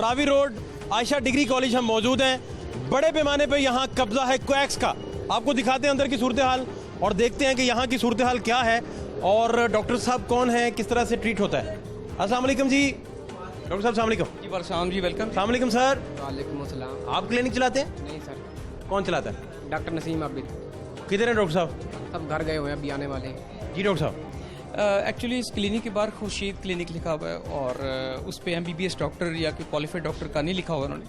Ravi road Ayesha degree college हम मौजूद हैं। बड़े पैमाने पे यहाँ कब्जा है क्वैक्स का। आपको दिखाते हैं अंदर की सूरत हाल और देखते हैं कि यहाँ की सूरत हाल क्या है और डॉक्टर साहब कौन है, किस तरह से ट्रीट होता है। अस्सलाम वालेकुम जी, डॉक्टर साहब अस्सलाम वालेकुम। जी वालेकुम जी, वेलकम। अस्सलाम वालेकुम सर। वालेकुम अस्सलाम। आप क्लिनिक चलाते हैं? नहीं सर, कौन चलाता है? डॉक्टर नसीम आबिद। किधर हैं डॉक्टर साहब? सब घर गए हुए हैं, अभी आने वाले हैं। जी डॉक्टर साहब। एक्चुअली इस क्लिनिक के बाहर खुर्शीद क्लिनिक लिखा हुआ है और उस पे MBBS डॉक्टर या कोई क्वालिफाइड डॉक्टर का नहीं लिखा हुआ उन्होंने।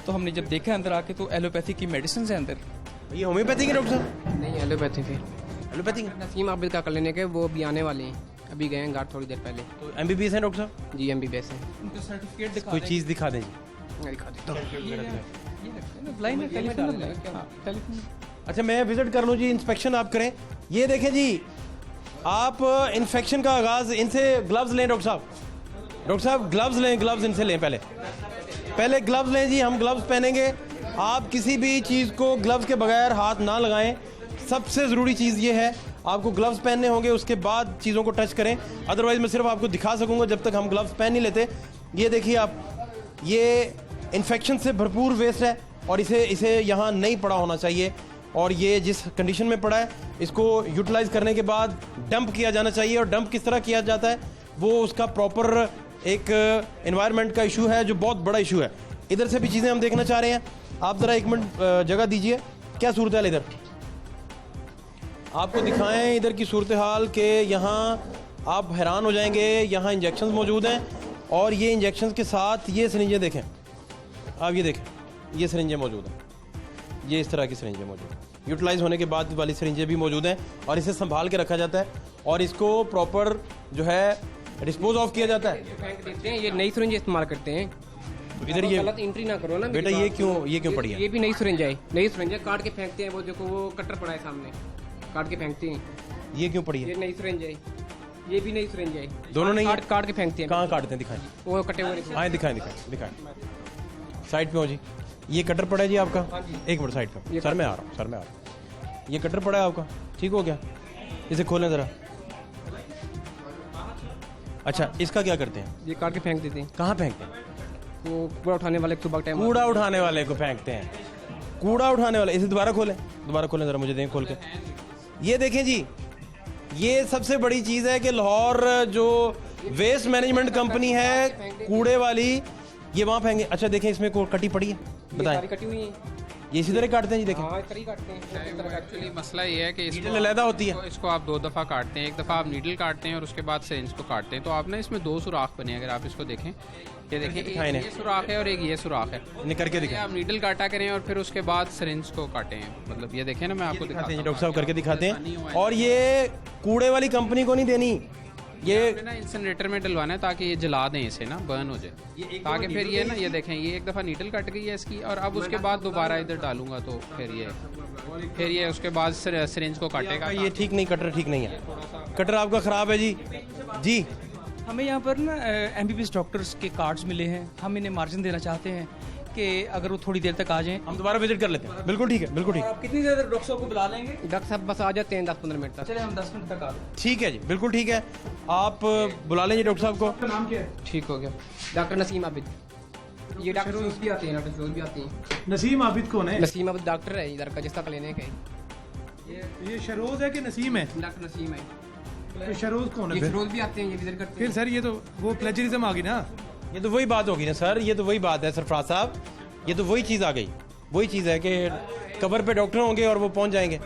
तो हमने जब देखा अंदर आके तो एलोपैथी की मेडिसिन है अंदर। ये होम्योपैथी के डॉक्टर साहब? नहीं, एलोपैथी फिर एलोपैथी नसीम आबिद का क्लिनिक है, वो अभी आने वाले हैं। अभी गए हैं घर थोड़ी देर पहले। तो MBBS है डॉक्टर साहब? जी MBBS है। उनका सर्टिफिकेट दिखा कोई चीज़ दिखा दें जी। दिखा दें। Blind telephone. अच्छा मैं विजिट कर लूँ जी, इंस्पेक्शन आप करें। ये देखें जी, आप इन्फेक्शन का आगाज़ इनसे ग्लव्स लें डॉक्टर साहब। डॉक्टर साहब ग्लव्स लें, ग्लव्स इनसे लें, पहले ग्लव्स लें जी। हम ग्लव्स पहनेंगे। आप किसी भी चीज़ को ग्लव्स के बगैर हाथ ना लगाएं। सबसे ज़रूरी चीज़ ये है, आपको ग्लव्स पहनने होंगे, उसके बाद चीज़ों को टच करें। अदरवाइज़ मैं सिर्फ आपको दिखा सकूंगा जब तक हम ग्लव्स पहन नहीं लेते। ये देखिए आप, ये इन्फेक्शन से भरपूर वेस्ट है और इसे यहाँ नहीं पड़ा होना चाहिए। और ये जिस कंडीशन में पड़ा है, इसको यूटिलाइज करने के बाद डंप किया जाना चाहिए। और डंप किस तरह किया जाता है, वो उसका प्रॉपर एक एनवायरनमेंट का इशू है जो बहुत बड़ा इशू है। इधर से भी चीज़ें हम देखना चाह रहे हैं। आप ज़रा एक मिनट जगह दीजिए। क्या सूरत हाल इधर, आपको दिखाएं इधर की सूरत हाल के। यहाँ आप हैरान हो जाएंगे, यहाँ इंजेक्शन मौजूद हैं और ये इंजेक्शन के साथ ये सिरिंजें देखें। आप ये देखें, ये सिरिंजें मौजूद हैं। ये इस तरह की सिरिंजें मौजूद हैं। यूटिलाइज होने के बाद वाली सिरिंजें भी मौजूद हैं और इसे संभाल के रखा जाता है और इसको प्रॉपर जो है डिस्पोज ऑफ किया जाता है। फेंक देते हैं, ये नई सिरिंज इस्तेमाल करते हैं। तो इधर ये गलत एंट्री ना करो ना बेटा, ये क्यों पड़ी है? ये भी नई सिरिंज है, नई सिरिंज है। काट के फेंकते हैं, वो देखो वो कटर पड़ा है सामने, काट के फेंकते हैं। ये क्यों पड़ी ये है? नई सिरिंज है, ये भी नई सिरिंज है। दोनों नहीं है? काट के फेंकते हैं। कहाँ काटते हैं, दिखाएं। वो कटे हुए आए दिखाएं साइड पे हो जी। ये कटर पड़ा है जी आपका? एक मिनट साइड पे, सर मैं आ रहा हूँ। ये कटर पड़ा है आपका, ठीक हो गया? इसे खोलें ज़रा। अच्छा, इसका क्या करते हैं? ये काट के फेंक देते हैं। कहाँ फेंकते हैं? वो कूड़ा उठाने वाले सुबह टाइम कूड़ा उठाने वाले को फेंकते हैं। कूड़ा उठाने वाले, इसे दोबारा खोलें ज़रा, मुझे दें खोल के। ये देखें जी, ये सबसे बड़ी चीज़ है कि लाहौर जो वेस्ट मैनेजमेंट कंपनी है कूड़े वाली, ये वहाँ फेंके। अच्छा देखें, इसमें को कटी पड़ी है, बताएं। कटी हुई है, ये इसी तरह काटते हैं जी, देखें। हाँ इस तरह ही काटते हैं। एक्चुअली मसला ये है कि नीडल अलग होती है। इसको आप 2 दफ़ा काटते हैं। एक दफ़ा आप नीडल काटते हैं और उसके बाद सिरिंज को काटते हैं। तो आप ना इसमें 2 सुराख बने, अगर आप इसको देखें, ये देखें, ये सुराख है और एक ये सुराख है। इन्हें करके दिखाएं। आप नीडल काटा करें और फिर उसके बाद सिरिंज को काटें। मतलब ये देखें ना, मैं आपको दिखाते हैं, डॉक्टर साहब करके दिखाते हैं। और ये कूड़े वाली कंपनी को नहीं देनी, ये ना इंसिनरेटर में डलवाना है ताकि ये जला दें, इसे ना बर्न हो जाए, ताकि फिर ये ना, ये देखें, ये एक दफ़ा नीडल कट गई है इसकी और अब उसके बाद दोबारा इधर डालूंगा तो फिर ये उसके बाद सिरिंज को काटेगा। ये ठीक नहीं, कटर ठीक नहीं है, कटर आपका ख़राब है जी। हमें यहाँ पर ना MBBS डॉक्टर्स के कार्ड्स मिले हैं। हम इन्हें मार्जिन देना चाहते हैं कि अगर वो थोड़ी देर तक आ जाएं, हम दोबारा विजिट कर लेते हैं। बिल्कुल ठीक है, बिल्कुल ठीक। आप कितनी देर तक डॉक्टर साहब को बुला लेंगे? डॉक्टर साहब बस आ जाते हैं 10-15 मिनट तक। चले हम 10 मिनट तक आ जाए। ठीक है जी, बिल्कुल ठीक है। आप बुला लेंगे डॉक्टर साहब को। नाम क्या है? ठीक हो गया। डॉक्टर नसीम आबिद। ये डॉक्टर फिरोज भी आते हैं, डॉक्टर फिरोज भी आते हैं। नसीम आबिद कौन है? नसीम आबिद डॉक्टर है इधर का, जिसका क्लिनिक है। ये शरोज है कि नसीम है? डॉक्टर नसीम है। तो शरोज कौन ये है फिर? फिरोज भी आते हैं, ये विजिट करते फिर हैं। सर ये तो वो प्लेजरिज्म आ गई ना। ये तो वही बात होगी ना सर, ये तो वही बात है सरफराज साहब, ये तो वही चीज़ आ गई। वही चीज़ है कि कबर पे डॉक्टर होंगे और वो पहुंच जाएंगे।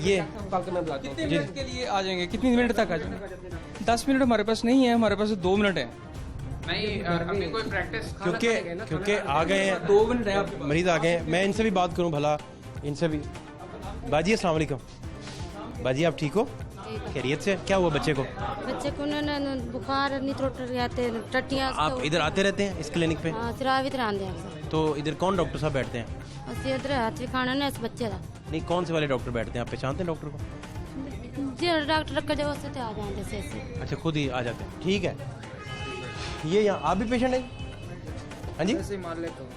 ये कल तो मैं बुलाता हूँ। कितने मिनट के लिए आ जाएंगे? कितनी मिनट तक आ जाएंगे? 10 मिनट हमारे पास नहीं है, हमारे पास 2 मिनट है। नहीं, अभी कोई प्रैक्टिस क्योंकि आ गए हैं, 2 मिनट है। आप मरीज आ गए हैं। मैं इनसे भी बात करूं भला, इनसे भी। बाजी अस्सलाम वालेकुम। बाजी आप ठीक हो? खैरियत से? क्या हुआ बच्चे को? बच्चे को ना बुखार टट्टियां। आप इधर आते रहते हैं इस क्लिनिक पे? हाँ सिराव इधर आंदे हैं। तो इधर कौन डॉक्टर साहब बैठते हैं? ਅਸੀਂ इधर हाथ भी खाना ना इस बच्चे का। नहीं, कौन से वाले डॉक्टर बैठते हैं? आप पहचानते हैं डॉक्टर को? जो डॉक्टर रखा जाओ उससे आ जाते से। अच्छा, खुद ही आ जाते हैं, ठीक है। ये यहाँ आप भी पेशेंट हैं? हाँ जी, ऐसे ही मार लेता हूँ।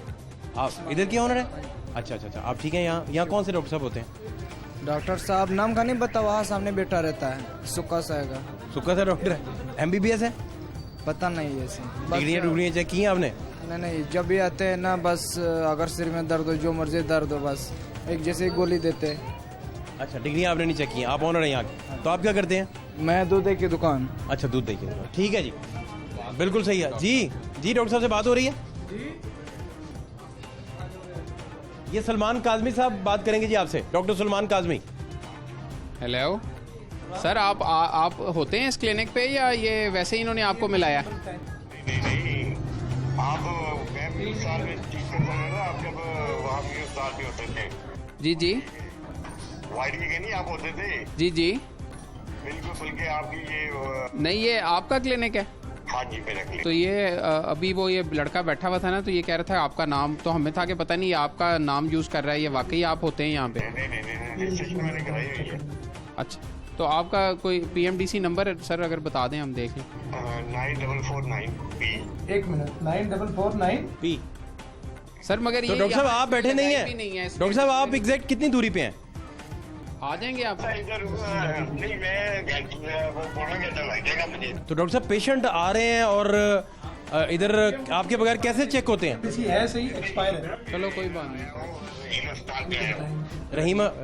आप इधर के ऑनर हैं? अच्छा, आप ठीक हैं। यहाँ कौन से डॉक्टर साहब होते हैं? डॉक्टर साहब नाम का नहीं पता, वहाँ सामने बैठा रहता है, सुक्का साहेगा। सुक्का सा डॉक्टर है? MBBS है? पता नहीं है डिग्रियाँ चेक की हैं आपने? नहीं जब भी आते हैं ना बस अगर सिर में दर्द हो जो मर्जी दर्द हो बस एक जैसे गोली देते हैं। अच्छा, डिग्री आपने नहीं चेक की, आप ऑनर हैं यहाँ के, तो आप क्या करते हैं? मैं दूध की दुकान। अच्छा, दूध देखिए, ठीक है जी, बिल्कुल सही है जी। जी डॉक्टर साहब से बात हो रही है? ये सलमान काजमी साहब बात करेंगे जी आपसे, doctor Salman Kazmi. Hello sir, आप होते हैं इस क्लिनिक पे या ये वैसे ही इन्होंने आपको मिलाया? नहीं, आप मैं 20 साल में टीचर था ना, आप जब वहाँ भी उस्ताद भी होते थे। जी जी वाइड के नहीं आप होते थे? जी जी। बिल्कुल, बल्कि आपकी ये नहीं, ये आपका क्लिनिक है? हाँ जी, मेरा क्लिनिक। तो ये अभी वो ये लड़का बैठा हुआ था ना, तो ये कह रहा था आपका नाम, तो हमें था कि पता नहीं ये आपका नाम यूज़ कर रहा है, ये वाकई आप होते हैं यहाँ पे? नहीं, रजिस्ट्रेशन मैंने कराई हुई है। अच्छा, तो आपका कोई PMDC नंबर सर अगर बता दें हम देख लें। 9449 एक मिनट 9449 पी। सर मगर तो ये डॉक्टर साहब यहाँ आप बैठे नहीं भी नहीं है हैं? इस डॉक्टर साहब आप एग्जैक्ट कितनी दूरी पे हैं? आ जाएंगे आप? इधर नहीं, मैं वो पौना घंटा लग जाएगा मुझे। तो डॉक्टर साहब पेशेंट आ रहे हैं और इधर आपके बगैर कैसे चेक होते हैं? किसी है सही एक्सपायर है। चलो कोई बात नहीं। इन अस्पताल पे आया हूँ।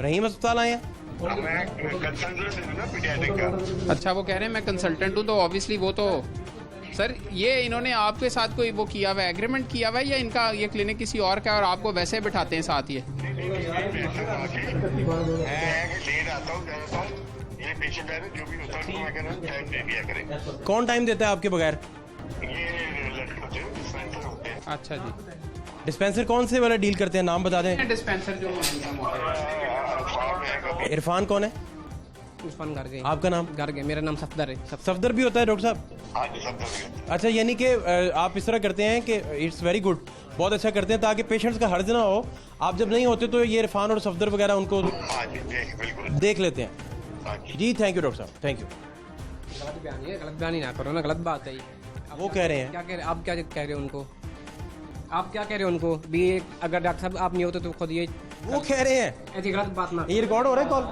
रहीम अस्पताल आए हैं? मैं कंसल्टेंट हूँ ना पीडियाट्रिक का। अच्छा, वो कह रहे हैं मैं कंसल्टेंट हूँ, तो ऑब्वियसली वो तो सर ये इन्होंने आपके साथ कोई वो किया हुआ है, एग्रीमेंट किया हुआ है, या इनका ये क्लिनिक किसी और का है और आपको वैसे बिठाते हैं साथ? ये मैं लेट आता हूँ, जाता हूँ, ये पेशेंट है ना, जो भी होता है उसको मैं कह रहा हूँ टाइम दे दिया करें। कौन टाइम देता है आपके बगैर? ये लड़के होते हैं, डिस्पेंसर होते हैं। अच्छा जी। डिस्पेंसर कौन से वाला डील करते हैं, नाम बता दें। डिस्पेंसर जो इरफान कौन है? इरफान गार्गे। आपका नाम? गार्गे, मेरा नाम सफदर है। सफदर भी होता है डॉक्टर साहब? हाँ जी, सब तरह अच्छा, यानी कि आप इस तरह करते हैं कि इट्स वेरी गुड, बहुत अच्छा करते हैं, ताकि पेशेंट्स का हर्ज ना हो। आप जब नहीं होते तो ये इरफान और सफदर वगैरह उनको हाँ जी, बिल्कुल देख लेते हैं। हाँ जी। जी थैंक यू डॉक्टर साहब, थैंक यू। गलत बयानी है, गलत बयानी ना करो ना, गलत बात है ये। वो कह रहे हैं, क्या कह रहे, आप क्या कह रहे हो उनको? आप क्या कह रहे हो उनको भी? अगर डॉक्टर साहब आप नहीं होते तो खुद ये वो कह रहे हैं, ऐसी गलत बात ना। ये रिकॉर्ड हो रहा है कॉल।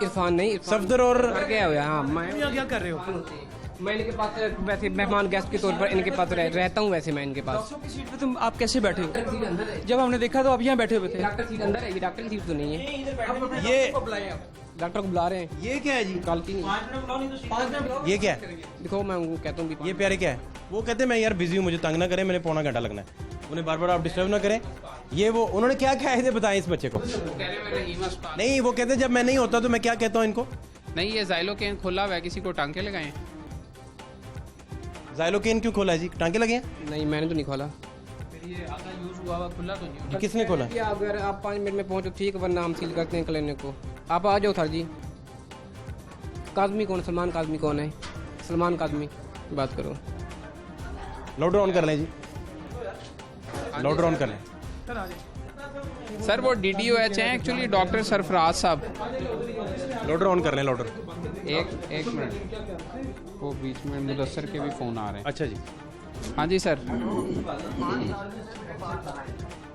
इरफान नहीं, सफदर और गया हुआ। हाँ, मैं क्या कर रहे हो? मैं इनके पास वैसे मेहमान गेस्ट के तौर पर इनके पास रहता हूँ। वैसे मैं इनके पास। डॉक्टर की सीट पे तुम आप कैसे बैठे हो? सीट अंदर है, जब हमने देखा तो आप यहाँ बैठे हुए थे। डॉक्टर सीट अंदर है, ये डॉक्टर की सीट तो नहीं है। ये डॉक्टर को बुला रहे हैं, ये क्या है जी? कालती नहीं। ये क्या है? देखो मैं उनको कहता हूँ ये प्यारे क्या है? वो कहते हैं मैं यार बिजी हूँ, मुझे तंग ना करें, मैंने पौना घंटा लगना है, उन्हें बार बार आप डिस्टर्ब ना करें। ये वो उन्होंने क्या कहा है बताएं इस बच्चे को। नहीं, वो कहते हैं जब मैं नहीं होता तो मैं क्या कहता हूँ इनको? नहीं, ये ज़ाइलोकेन खुला हुआ है, किसी को टांके लगाए? ज़ाइलोकेन क्यों खोला है जी? टांके लगे हैं? नहीं, मैंने तो नहीं खोला। ये आधा यूज़ हुआ हुआ खुला तो नहीं? ये किसने खोला? या अगर आप 5 मिनट में पहुंचो ठीक, वरना हम सील करते हैं क्लिनिक को। आप आ जाओ सर जी। काजमी कौन? सलमान काजमी कौन है? सलमान काजमी बात करो। लाउडर ऑन कर लें जी, लाउडर ऑन कर लें। सर वो DDOH हैं एक्चुअली, डॉक्टर सरफराज साहब। लाउडर ऑन कर लें, लाउडर। एक मिनट, वो बीच में मुदस्सर के भी फ़ोन आ रहे हैं। अच्छा जी, हाँ जी सर।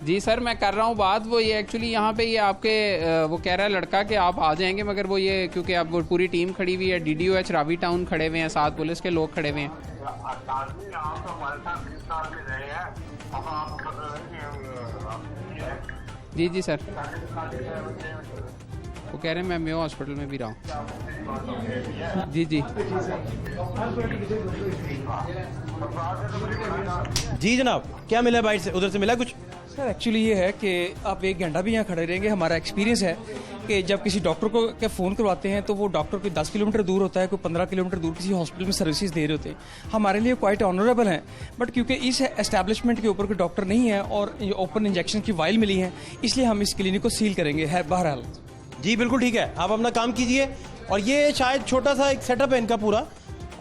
जी सर, मैं कर रहा हूँ बात। वो ये एक्चुअली यहाँ पे ये आपके वो कह रहा है लड़का कि आप आ जाएंगे, मगर वो ये क्योंकि अब वो पूरी टीम खड़ी हुई है, DDOH रावी टाउन खड़े हुए हैं, 7 पुलिस के लोग खड़े हुए हैं। आदमी आप तो हमारे साथ 20 साल में रहे हैं, अब आप जी जी सर, वो कह रहे हैं मैं मेयो हॉस्पिटल में भी रहा हूँ। जी जी जी जनाब, क्या मिला बाइट से? उधर से मिला कुछ? सर एक्चुअली ये है कि आप 1 घंटा भी यहाँ खड़े रहेंगे। हमारा एक्सपीरियंस है कि जब किसी डॉक्टर को के फ़ोन करवाते हैं तो वो डॉक्टर कोई 10 किलोमीटर दूर होता है, कोई 15 किलोमीटर दूर किसी हॉस्पिटल में सर्विसेज दे रहे होते हैं। हमारे लिए क्वाइट ऑनरेबल हैं, बट क्योंकि इस एस्टैब्लिशमेंट के ऊपर कोई डॉक्टर नहीं है और ये ओपन इंजेक्शन की वाइल मिली है, इसलिए हम इस क्लिनिक को सील करेंगे। है बहरहाल जी बिल्कुल ठीक है, आप अपना काम कीजिए। और ये शायद छोटा सा एक सेटअप है इनका पूरा,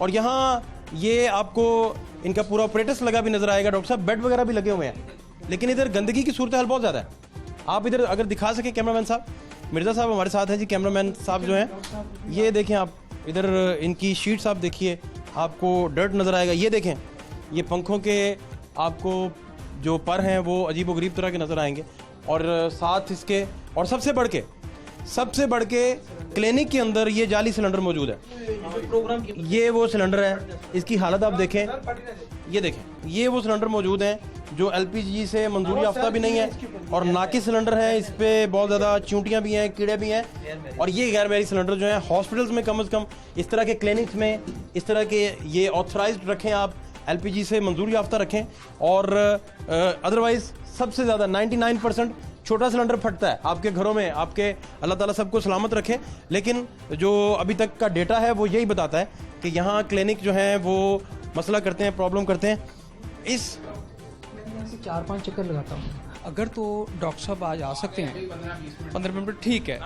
और यहाँ ये आपको इनका पूरा ऑपरेटर्स लगा भी नजर आएगा। डॉक्टर साहब बेड वगैरह भी लगे हुए हैं, लेकिन इधर गंदगी की सूरत हाल बहुत ज़्यादा है। आप इधर अगर दिखा सके कैमरामैन साहब, मिर्ज़ा साहब हमारे साथ हैं जी, कैमरामैन साहब जो हैं, ये देखें आप इधर इनकी शीट्स आप देखिए, आपको डर्ट नज़र आएगा। ये देखें, ये पंखों के आपको जो पर हैं वो अजीब व गरीब तरह के नज़र आएंगे। और साथ इसके, और सबसे बढ़ के क्लिनिक के अंदर ये जाली सिलेंडर मौजूद है। ये वो सिलेंडर है, इसकी हालत आप देखें, ये देखें, ये वो सिलेंडर मौजूद हैं जो एलपीजी से मंजूरी याफ्ता भी नहीं है और नाकी सिलेंडर है, इस पे बहुत ज़्यादा चूंटियाँ भी हैं, कीड़े भी हैं। और ये गैर बैरी सिलेंडर जो हैं हॉस्पिटल्स में कम से कम इस तरह के क्लिनिक्स में इस तरह के ये ऑथराइज्ड रखें, आप एलपीजी से मंजूरी याफ्ता रखें। और अदरवाइज सबसे ज़्यादा 99% छोटा सिलेंडर फटता है आपके घरों में, आपके अल्लाह ताला सबको सलामत रखे। लेकिन जो अभी तक का डेटा है वो यही बताता है कि यहाँ क्लिनिक जो हैं वो मसला करते हैं, प्रॉब्लम करते हैं। इस 4-5 चक्कर लगाता हूँ। अगर तो डॉक्टर साहब आज आ सकते हैं 15 मिनट ठीक है,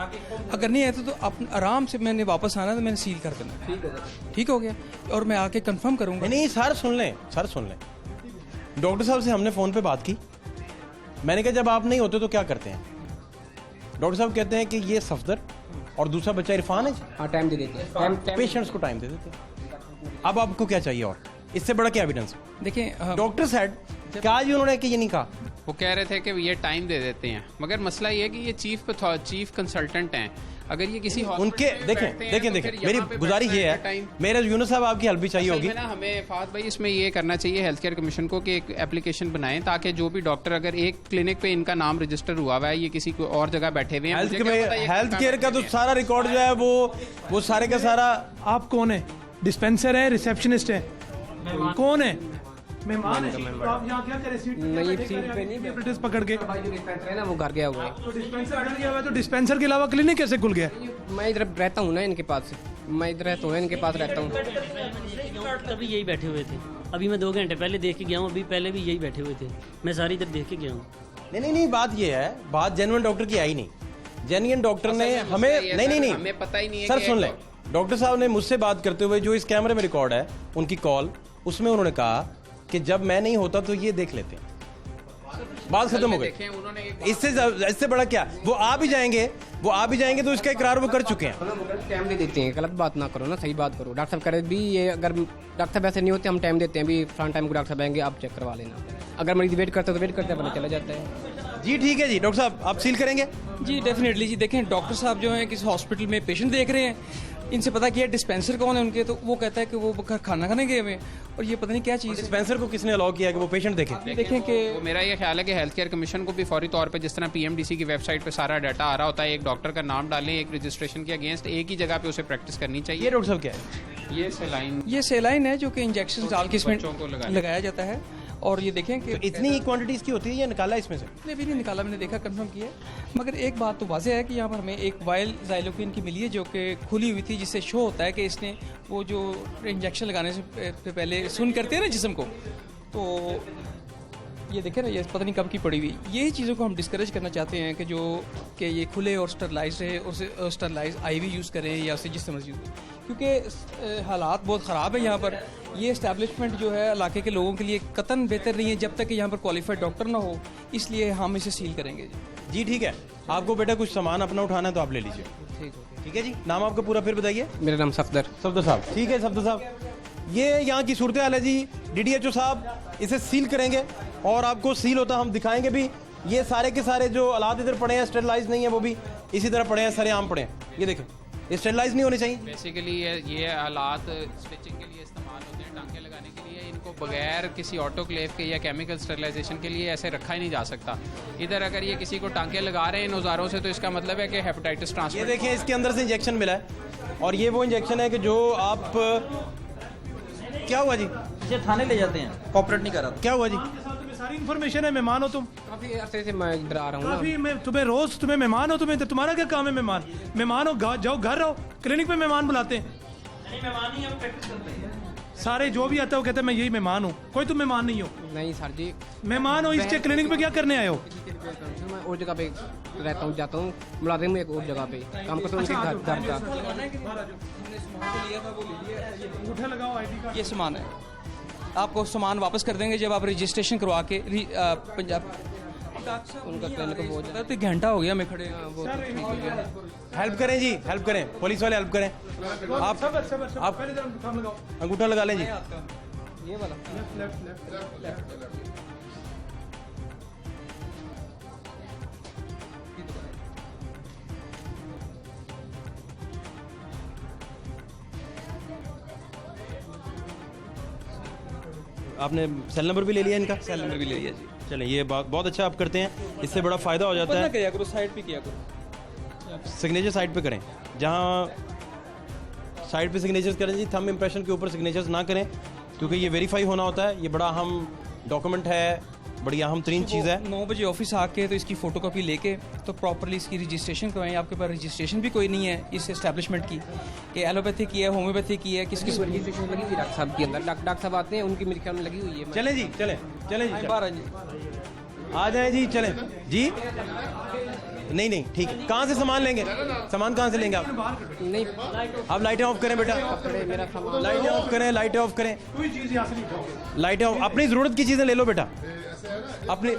अगर नहीं आते तो आप आराम से मैंने वापस आना, तो मैंने सील कर देना। ठीक हो गया, और मैं आके कंफर्म करूँगा। नहीं सर सुन लें, सर सुन लें, डॉक्टर साहब से हमने फ़ोन पे बात की। मैंने कहा जब आप नहीं होते तो क्या करते हैं? डॉक्टर साहब कहते हैं कि ये सफदर और दूसरा बच्चा इरफान है, हाँ टाइम दे देते हैं, पेशेंट्स को टाइम दे देते हैं। अब आपको क्या चाहिए और इससे बड़ा क्या एविडेंस? देखिए डॉक्टर सेड क्या जी उन्होंने कि ये नहीं कहा, वो कह रहे थे कि ये टाइम दे देते हैं, मगर मसला ये है कि ये चीफ कंसल्टेंट हैं। अगर ये किसी उनके देखें मेरी गुजारिश ये है, मेरे यूनुस साहब आपकी हेल्प भी चाहिए होगी ना हमें। फाद भाई इसमें ये करना चाहिए हेल्थ केयर कमीशन को कि एक एप्लीकेशन बनाएं ताकि जो भी डॉक्टर, अगर एक क्लिनिक पे इनका नाम रजिस्टर हुआ हुआ है, ये किसी को और जगह बैठे हुए हैं, हेल्थ केयर का तो सारा रिकॉर्ड जो है वो सारे का सारा। आप कौन है? डिस्पेंसर है, रिसेप्शनिस्ट है, कौन है? मेहमान है। तो आप यहाँ क्या करें? सीट पे नहीं ब्रिटिश पकड़ के। भाई जो डिस्पेंसर है ना वो घर गया हुआ है। तो डिस्पेंसर अगर गया हुआ है तो डिस्पेंसर के अलावा क्लिनिक कैसे खुल गया? मैं इधर रहता हूँ ना इनके पास, मैं इधर रहता हूँ इनके पास रहता हूँ। अभी यही बैठे हुए थे, अभी मैं 2 घंटे पहले देख के गया हूँ, अभी पहले भी यही बैठे हुए थे, मैं सारी इधर देख के गया हूँ। नहीं बात ये है, बात जेन्युइन डॉक्टर की आई नहीं। जेन्युइन डॉक्टर ने हमें नहीं हमें पता ही नहीं है। सर सुन ले, डॉक्टर साहब ने मुझसे बात करते हुए जो इस कैमरे में रिकॉर्ड है उनकी कॉल, उसमें उन्होंने कहा कि जब मैं नहीं होता तो ये देख लेते हैं, बात खत्म हो गई। इससे बड़ा क्या? वो आ भी जाएंगे तो इसका इकरार वो कर चुके हैं। टाइम दे देते हैं, गलत बात ना करो ना, सही बात करो। डॉक्टर साहब कह भी ये, अगर डॉक्टर साहब ऐसे नहीं होते हम टाइम देते हैं, भी फ्रंट टाइम को डॉक्टर साहब आएंगे, आप चेक करवा लेना। अगर मरीज वेट करते तो वेट करते पता चला जाता है। जी ठीक है जी, डॉक्टर साहब आप सील करेंगे? जी डेफिनेटली जी। देखें डॉक्टर साहब जो हैं किसी हॉस्पिटल में पेशेंट देख रहे हैं, इनसे पता किया डिस्पेंसर कौन है उनके, तो वो कहता है कि वो खाना खाने गए हुए, और ये पता नहीं क्या चीज़। डिस्पेंसर को किसने अलाउ किया कि वो पेशेंट देखें? देखें कि मेरा ये ख्याल है कि हेल्थ केयर कमीशन को भी फौरी तौर पे, जिस तरह पीएमडीसी की वेबसाइट पे सारा डाटा आ रहा होता है, एक डॉक्टर का नाम डालें, एक रजिस्ट्रेशन के अगेंस्ट एक ही जगह पे उसे प्रैक्टिस करनी चाहिए। ये डॉक्टर साहब क्या है? ये सेलाइन है जो कि इंजेक्शन डाल के इसमें बच्चों को लगाया जाता है। और ये देखें कि इतनी ही क्वांटिटी इसकी होती है, ये निकाला इसमें से? नहीं भी नहीं निकाला, मैंने देखा, कंफर्म किया। मगर एक बात तो वाज़ेह है कि यहाँ पर हमें एक वायल ज़ाइलोकिन की मिली है जो कि खुली हुई थी, जिससे शो होता है कि इसने वो जो इंजेक्शन लगाने से पहले सुन करते हैं ना जिस्म को, तो ये देखें ना, ये पता नहीं कब की पड़ी हुई। यही चीज़ों को हम डिस्करेज करना चाहते हैं कि ये खुले और स्टरलाइज रहे, और स्टरलाइज IV यूज़ करें या उससे जिस समझ यूज़, क्योंकि हालात बहुत ख़राब है यहाँ पर। ये इस्टेब्लिशमेंट जो है इलाके के लोगों के लिए कतन बेहतर नहीं है जब तक कि यहाँ पर क्वालिफाइड डॉक्टर ना हो, इसलिए हम इसे सील करेंगे। जी ठीक है, आपको बेटा कुछ सामान अपना उठाना है तो आप ले लीजिए। ठीक है जी। नाम आपका पूरा फिर बताइए। मेरा नाम सफदर साहब। ठीक है सफदर साहब, ये यहाँ की सूरत हाल है जी। DDHO साहब इसे सील करेंगे और आपको सील होता हम दिखाएंगे भी। ये सारे के सारे जो आलात इधर पड़े हैं स्टेरलाइज नहीं है, वो भी इसी तरह पड़े हैं, सरेआम पड़े हैं। ये देखें, ये स्टेरलाइज नहीं होने चाहिए। बेसिकली ये आलात स्टिचिंग के लिए इस्तेमाल होते हैं, टांके लगाने के लिए। इनको बगैर किसी ऑटोक्लेव के या केमिकल स्टेरिलाइजेशन के लिए ऐसे रखा ही नहीं जा सकता। इधर अगर ये किसी को टांके लगा रहे हैं इन औजारों से, तो इसका मतलब है कि हेपेटाइटिस ट्रांसफर। ये देखें, इसके अंदर से इंजेक्शन मिला है, और ये वो इंजेक्शन है कि जो आप क्या हुआ जी? ये थाने ले जाते हैं, कॉपरेट नहीं कर रहा। क्या हुआ जी? सारी इन्फॉर्मेशन है, मेहमान हो तुम। काफी अरसे से मैं इधर आ रहा हूँ ना। काफी मैं तुम्हें रोज तुम्हें मेहमान हो, तुम्हें तुम्हारा क्या काम है? मेहमान हो, जाओ घर रहो। क्लिनिक पे मेहमान बुलाते हैं, मेहमान ही हम प्रैक्टिस करते हैं। सारे जो भी आता है वो कहते हैं मैं यही मेहमान हूँ। कोई तुम मेहमान नहीं हो। नहीं सर जी, मेहमान हो, इसके क्लिनिक पे क्या करने आए हो? मैं और जगह पे रहता हूँ, जाता हूँ, मुलाजिम हूँ एक और जगह पे काम करता हूँ, उनके घर का। अंगूठा लगाओ ID का। ये सामान है, आपको सामान वापस कर देंगे जब आप रजिस्ट्रेशन करवा के पंजाब। उनका क्लिनिक को बहुत तो घंटा हो गया मैं खड़े। हेल्प करें जी, हेल्प करें, पुलिस वाले हेल्प करें। आप अंगूठा लगा लें जी। ये वाला आपने सेल नंबर भी ले लिया इनका? सेल नंबर भी ले लिया जी। चलें, ये बहुत अच्छा आप करते हैं, इससे बड़ा फ़ायदा हो जाता पता है। किया करो, साइड पे किया करो, सिग्नेचर साइड पे करें, जहाँ साइड पे सिग्नेचर्स करें जी, थंब इम्प्रेशन के ऊपर सिग्नेचर्स ना करें, क्योंकि ये वेरीफाई होना होता है। ये बड़ा अहम डॉक्यूमेंट है, बड़ी अहम तरीन चीज़ है। 9 बजे ऑफिस आके तो इसकी फ़ोटोकॉपी लेके तो प्रॉपरली इसकी रजिस्ट्रेशन करवाएं। आपके पास रजिस्ट्रेशन भी कोई नहीं है इस एस्टेब्लिशमेंट की कि एलोपैथी की है, होम्योपैथी की है, किस रजिस्ट्रेशन लगी हुई डॉक्टर साहब के अंदर। डॉक्टर साहब आते हैं, उनकी मेरे ख्याल में लगी हुई है। चलें जी, चलें चलें जी, बाहर आ जाएं जी, चलें जी। नहीं नहीं, ठीक है। कहाँ से सामान लेंगे? सामान कहाँ से लेंगे आप? नहीं, आप लाइटें ऑफ करें बेटा, मेरा सामान लाइटें ऑफ करें, लाइटें ऑफ करें, कोई चीज़ यहाँ से नहीं उठाओगे। लाइटें ऑफ। अपनी ज़रूरत की चीज़ें ले लो बेटा, अपनी।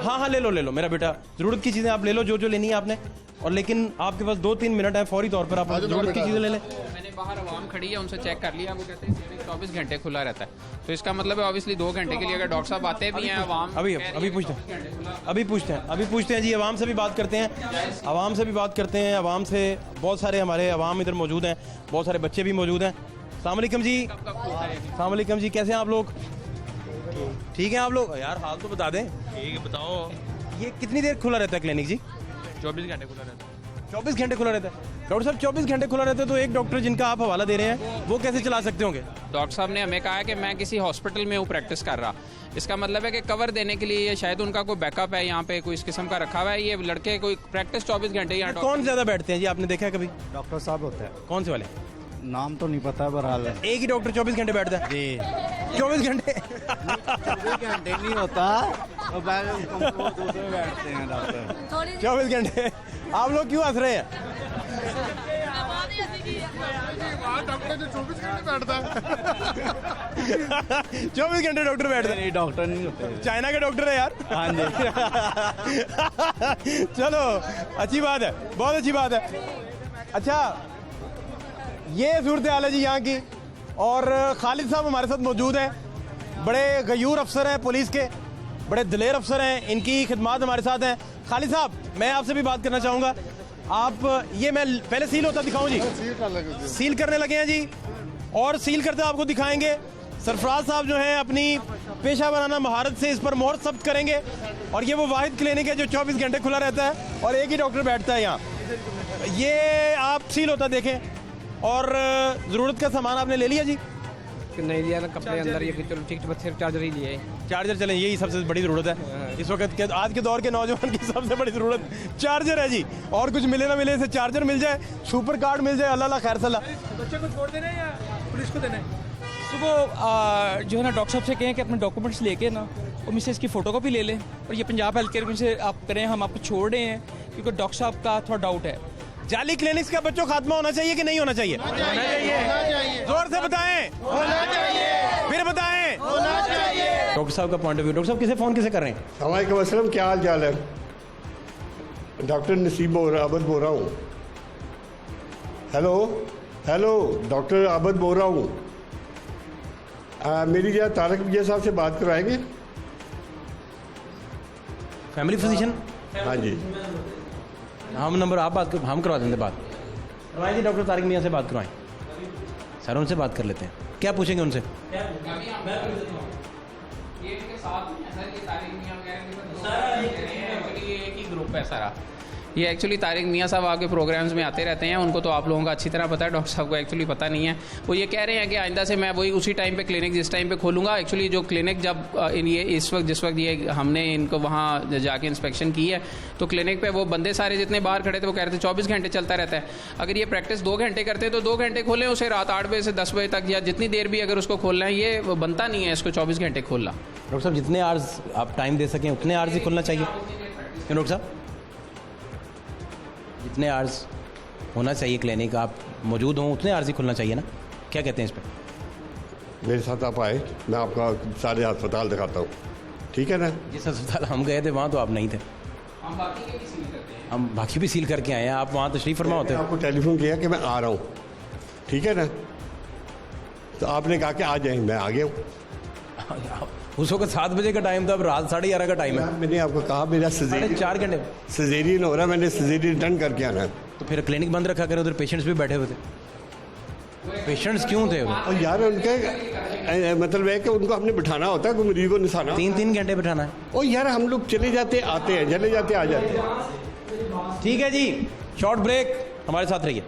हाँ हाँ, ले लो मेरा बेटा, ज़रूरत की चीज़ें आप ले लो, जो लेनी है आपने। और लेकिन आपके पास 2-3 मिनट है, फौरी तौर पर आप ज़रूरत की चीज़ें ले लें। मैंने बाहर आवाम खड़ी है, उनसे चेक कर लिया, वो कहते हैं 24 घंटे खुला रहता है। तो इसका मतलब है ऑब्वियसली 2 घंटे के लिए अगर डॉक्टर साहब आते भी हैं, आवाम अभी पूछते हैं जी, आवाम से भी बात करते हैं, आवाम से आवाम से बहुत सारे हमारे आवाम इधर मौजूद हैं, बहुत सारे बच्चे भी मौजूद हैं। अस्सलाम वालेकुम जी, अस्सलाम वालेकुम जी, कैसे हैं आप लोग? ठीक है आप लोग? यार हाल तो बता दें। ठीक है, बताओ। ये कितनी देर खुला रहता है क्लिनिक जी? 24 घंटे खुला रहता है। 24 घंटे खुला रहता है डॉक्टर साहब? 24 घंटे खुला रहता है, तो एक डॉक्टर जिनका आप हवाला दे रहे हैं वो कैसे चला सकते होंगे? डॉक्टर साहब ने हमें कहा है कि मैं किसी हॉस्पिटल में हूँ प्रैक्टिस कर रहा। इसका मतलब है कि कवर देने के लिए शायद उनका कोई बैकअप है, यहाँ पे कोई इस किस्म का रखा हुआ है। ये लड़के कोई प्रैक्टिस 24 घंटे यहाँ। कौन ज़्यादा बैठते हैं जी, आपने देखा है कभी? डॉक्टर साहब होते हैं। कौन से वाले? नाम तो नहीं पता है, बहरहाल एक ही डॉक्टर 24 घंटे बैठता है जी? 24 घंटे 24 घंटे नहीं होता, दूसरे बैठते हैं डॉक्टर 24 घंटे। आप लोग क्यों हंस रहे हैं? डॉक्टर जो 24 घंटे बैठता है 24 घंटे डॉक्टर बैठते हैं? नहीं, डॉक्टर नहीं होते, चाइना के डॉक्टर है यार। हाँ जी। चलो, अच्छी बात है, बहुत अच्छी बात है। अच्छा, ये सूरत हाल है जी यहाँ की। और खालिद साहब हमारे साथ मौजूद हैं, बड़े गयूर अफसर हैं पुलिस के, बड़े दिलेर अफसर हैं, इनकी खिदमत हमारे साथ हैं। खालिद साहब, मैं आपसे भी बात करना चाहूँगा। आप ये, मैं पहले सील होता दिखाऊं जी? सील करने लगे हैं जी, और सील करते आपको दिखाएंगे। सरफराज साहब जो हैं अपनी पेशा वराना महारत से इस पर मोहर सब्त करेंगे। और ये वो वाहिद क्लिनिक है जो 24 घंटे खुला रहता है और एक ही डॉक्टर बैठता है यहाँ। ये आप सील होता देखें। और ज़रूरत का सामान आपने ले लिया जी? नहीं लिया ना, कपड़े अंदर ये, चलो ठीक, बस सिर्फ चार्जर ही लिए। चार्जर, चलें, यही सबसे बड़ी ज़रूरत है इस वक्त के, आज के दौर के नौजवान की सबसे बड़ी ज़रूरत चार्जर है जी। और कुछ मिले ना मिले, इसे चार्जर मिल जाए, सुपर कार्ड मिल जाए, अल्लाह खैर सल्ला। बच्चे को छोड़ देना है या पुलिस को देना है? सुबह जो है ना डॉक्टर साहब से कहें कि अपने डॉक्यूमेंट्स लेके ना और मिसेज की फ़ोटोकॉपी ले लें, और ये पंजाब हेल्थ केयर में से आप करें, हम आपको छोड़ रहे हैं क्योंकि डॉक्टर साहब का थोड़ा डाउट है। जाली क्लिनिक्स का बच्चों खात्मा होना चाहिए कि नहीं होना चाहिए? होना चाहिए। जोर से बताएं। होना चाहिए। फिर बताएं। होना चाहिए। डॉक्टर साहब का पॉइंट ऑफ व्यू। डॉक्टर साहब किसे फ़ोन कैसे कर रहे हैं? वालेकुम अस्सलाम, क्या हाल चाल है? डॉक्टर नसीब आबद बोल रहा हूँ। हेलो, डॉक्टर आबद बोल रहा हूँ। मेरी जरा तारक मियां साहब से बात करवाएंगे? Family physician? हाँ जी। हम नंबर आप बात कर, हम करवा देंगे बात। करवाएं जी, डॉक्टर तारिक मियां से बात करवाएं। सर उनसे बात कर लेते हैं, क्या पूछेंगे उनसे? ग्रुप है सारा, ये एक्चुअली तारिक मियां साहब आपके प्रोग्राम्स में आते रहते हैं, उनको तो आप लोगों का अच्छी तरह पता है, डॉक्टर साहब को एक्चुअली पता नहीं है। वो ये कह रहे हैं कि आइंदा से मैं वही उसी टाइम पे क्लिनिक जिस टाइम पे खोलूँगा। एक्चुअली जो क्लिनिक जब जिस वक्त ये हमने इनको वहाँ जाके इंस्पेक्शन की है, तो क्लिनिक पे वो बंदे सारे जितने बाहर खड़े थे वो कह रहे थे 24 घंटे चलता रहता है। अगर ये प्रैक्टिस 2 घंटे करते हैं तो 2 घंटे खोलें उसे, रात 8 बजे से 10 बजे तक, या जितनी देर भी अगर उसको खोलना है, ये बनता नहीं है इसको 24 घंटे खोलना। डॉक्टर साहब जितने आवर्स आप टाइम दे सकें उतने आवर्स ही खुलना चाहिए, क्यों डॉक्टर साहब? जितने आवर्स होना चाहिए क्लिनिक आप मौजूद हों उतने आवर्स ही खुलना चाहिए ना, क्या कहते हैं इस पर? मेरे साथ आप आए, मैं आपका सारे अस्पताल दिखाता हूँ, ठीक है ना? जिस अस्पताल हम गए थे वहाँ तो आप नहीं थे, हम बाकी भी सील करके आए हैं, आप वहाँ तशरीफ़ फरमा होते हैं। आपको टेलीफोन किया कि मैं आ रहा हूँ, ठीक है ना? तो आपने कहा कि आ जाए, मैं आ गया हूँ। उस वक्त 7 बजे का टाइम था, अब रात 11:30 का टाइम है। मैंने आपको कहा मेरा 4 घंटे सिजेरियन हो रहा है, मैंने सिजेरियन डन करके आना है। तो फिर क्लिनिक बंद रखा करें, उधर पेशेंट्स भी बैठे हुए थे। पेशेंट्स क्यों थे वो? और यार उनका मतलब है कि उनको हमने बिठाना होता है, कोई मरीज को निशाना 3-3 घंटे बिठाना है। और यार हम लोग चले जाते आते हैं, चले जाते आ जाते हैं। ठीक है जी, शॉर्ट ब्रेक, हमारे साथ रहिए।